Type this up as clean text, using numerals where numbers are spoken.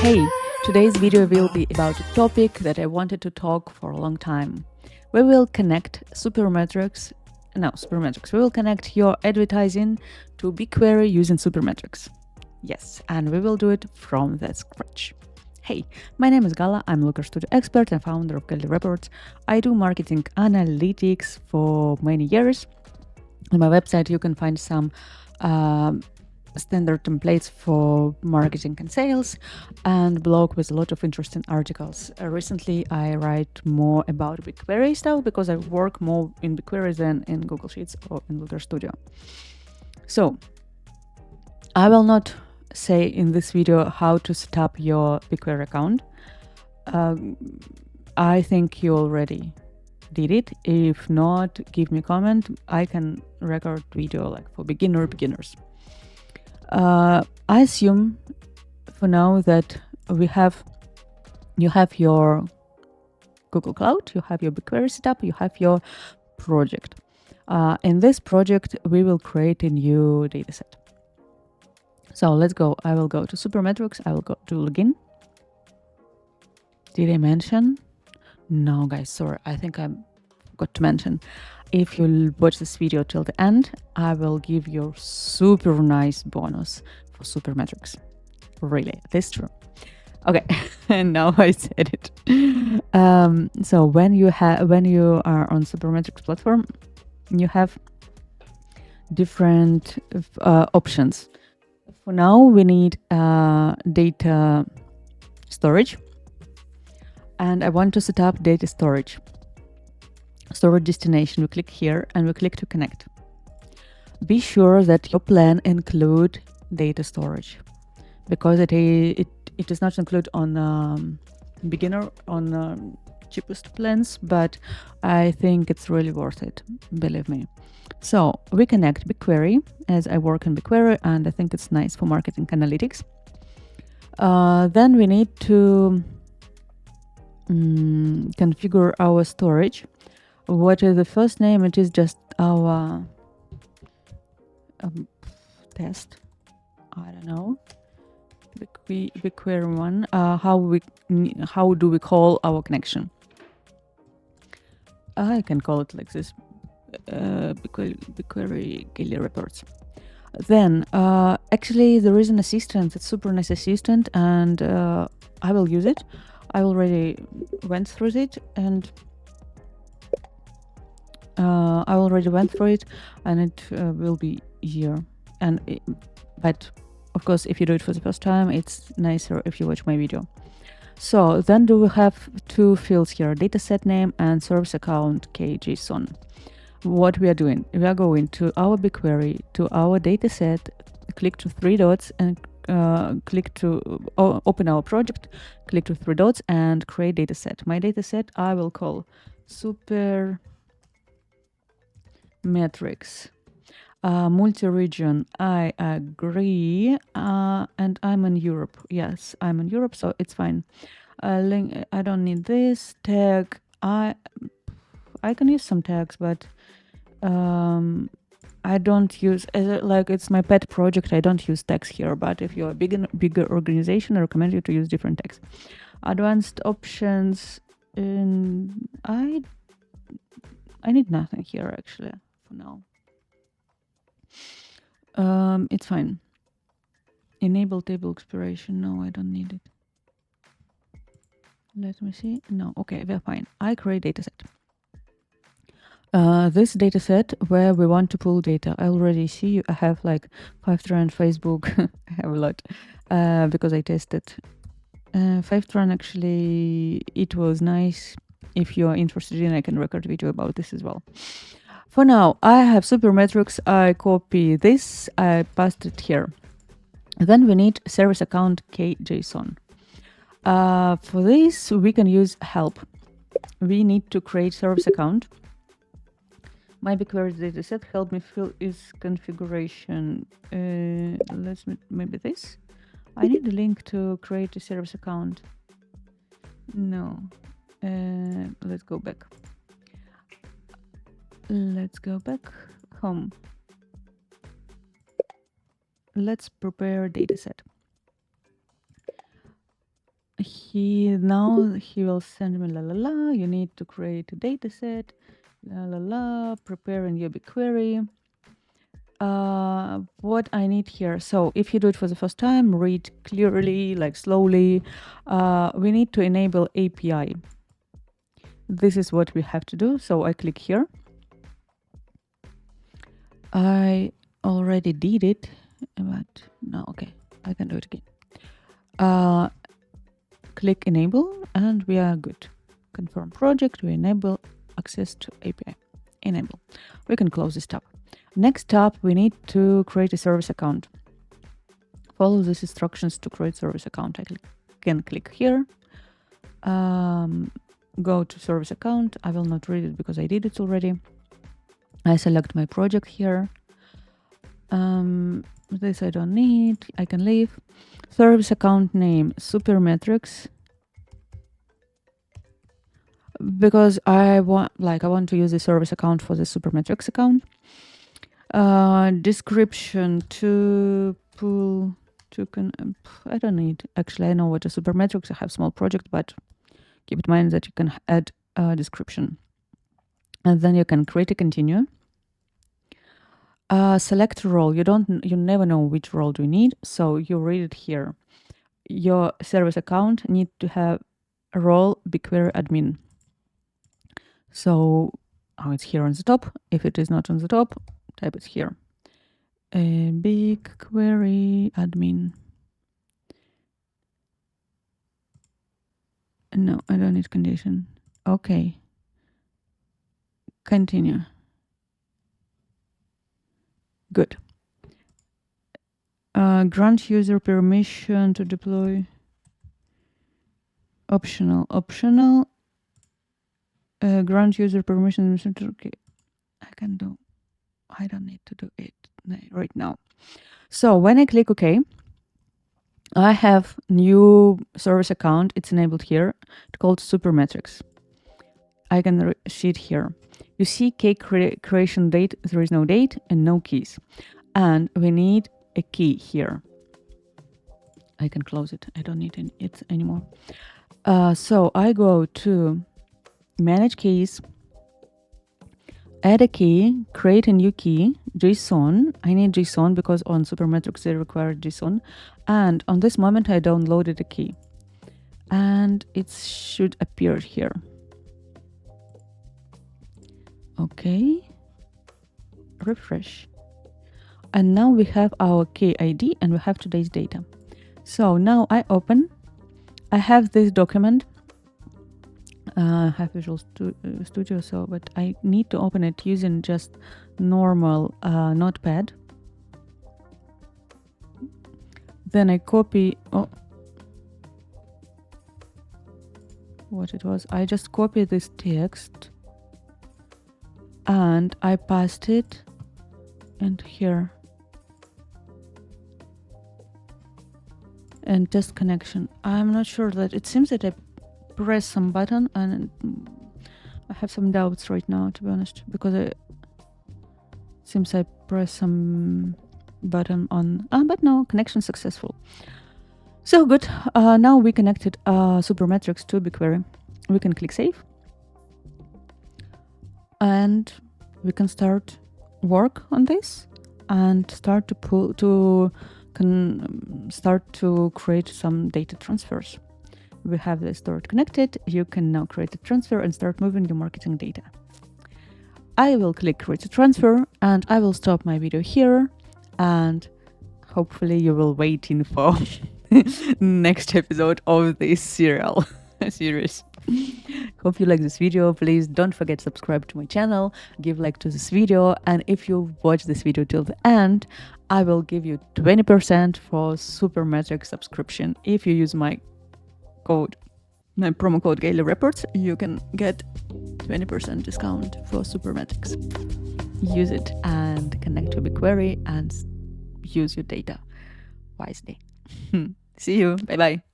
Hey, today's video will be about a topic that I wanted to talk for a long time. We will connect Supermetrics. We will connect your advertising to BigQuery using Supermetrics. Yes, and we will do it from the scratch. Hey, my name is Gala. I'm Looker Studio expert and founder of Galileo Reports. I do marketing analytics for many years. On my website, you can find some standard templates for marketing and sales, and blog with a lot of interesting articles. Recently, I write more about BigQuery stuff because I work more in BigQuery than in Google Sheets or in Looker Studio. So, I will not say in this video how to set up your BigQuery account. I think you already did it. If not, give me a comment. I can record video like for beginners. I assume for now that you have your Google Cloud, you have your BigQuery setup, you have your project. In this project, we will create a new dataset. So let's go. I will go to Supermetrics. I will go to login. Did I mention? No, guys, sorry. I think I forgot to mention. If you watch this video till the end, I will give you super nice bonus for Supermetrics. Really, this is true. Okay, and now I said it. So when you are on Supermetrics platform, you have different options. For now, we need data storage, and I want to set up data storage destination. We click here and we click to connect. Be sure that your plan include data storage, because it does not include on beginner on cheapest plans, but I think it's really worth it, believe me. So we connect BigQuery, as I work in BigQuery and I think it's nice for marketing analytics. Then we need to configure our storage. What is the first name? It is just our test. I don't know. BigQuery one. How do we call our connection? I can call it like this. BigQuery Galileo Reports. Then actually there is an assistant. It's super nice assistant, and I will use it. I already went through it, and it will be here. But of course, if you do it for the first time, it's nicer if you watch my video. So then do we have two fields here: dataset name and service account kJSON. What we are doing? We are going to our BigQuery, to our dataset, click to three dots, and click to open our project, click to three dots and create dataset. My dataset I will call Supermetrics. Multi-region, I agree, and I'm in Europe. Yes, I'm in Europe, so it's fine. Link, I don't need this tag. I can use some tags, but I don't use, like, it's my pet project. I don't use tags here, but if you're a bigger organization, I recommend you to use different tags. Advanced options, I need nothing here actually for now. It's fine. Enable table expiration. No, I don't need it. Let me see. No, okay, we're fine. I create dataset. This dataset where we want to pull data. I already see I have like Fivetran, Facebook. I have a lot because I tested. Fivetran actually, it was nice. If you are interested in, I can record video about this as well. For now, I have Supermetrics. I copy this, I paste it here. Then we need service account kJSON. For this, we can use help. We need to create service account. My BigQuery dataset help me fill is configuration. Let's maybe this. I need a link to create a service account. No. Let's go back. Let's go back home. Let's prepare dataset. he will send me you need to create a dataset, preparing your BigQuery. What I need here, so if you do it for the first time, read clearly, like slowly. We need to enable API. This is what we have to do. So I click here. I already did it, but no, okay, I can do it again. Click enable and we are good. Confirm project, we enable access to API. Enable. We can close this tab. Next tab, we need to create a service account. Follow these instructions to create service account. I can click here. Go to service account. I will not read it because I did it already. I select my project here. This I don't need. I can leave. Service account name Supermetrics, because I want to use the service account for the Supermetrics account. Description to pull token. I don't need. Actually, I know what a Supermetrics. I have small project, but keep in mind that you can add a description, and then you can create a continue. Select role. You never know which role do you need, so you read it here. Your service account need to have a role BigQuery admin. So it's here on the top. If it is not on the top, type it here. BigQuery admin. No, I don't need condition. Okay. Continue. Good. Grant user permission to deploy. Optional. Grant user permission. Okay. I don't need to do it right now. So when I click OK, I have new service account. It's enabled here. It's called Supermetrics. I can see it here. You see key creation date. There is no date and no keys. And we need a key here. I can close it. I don't need it anymore. So I go to manage keys, add a key, create a new key, JSON. I need JSON because on Supermetrics they require JSON. And on this moment I downloaded a key. And it should appear here. Okay. Refresh. And now we have our key ID and we have today's data. So now I open. I have this document. I have Visual Studio, but I need to open it using just normal notepad. Then I copy. What it was? I just copied this text and I passed it and here. And test connection. I'm not sure that it seems that I press some button and I have some doubts right now, to be honest, because it seems I press some button on, but no, connection successful. So good. Now we connected Supermetrics to BigQuery. We can click save and we can start work on this and start to create some data transfers. We have the storage connected. You can now create a transfer and start moving your marketing data. I will click create a transfer and I will stop my video here and hopefully you will wait in for next episode of this series. Hope you like this video. Please don't forget to subscribe to my channel, give like to this video, and if you watch this video till the end, I will give you 20% for Supermetrics subscription. If you use my promo code Gaily Reports, you can get 20% discount for Supermetrics. Use it and connect to BigQuery and use your data wisely. See you. Bye bye.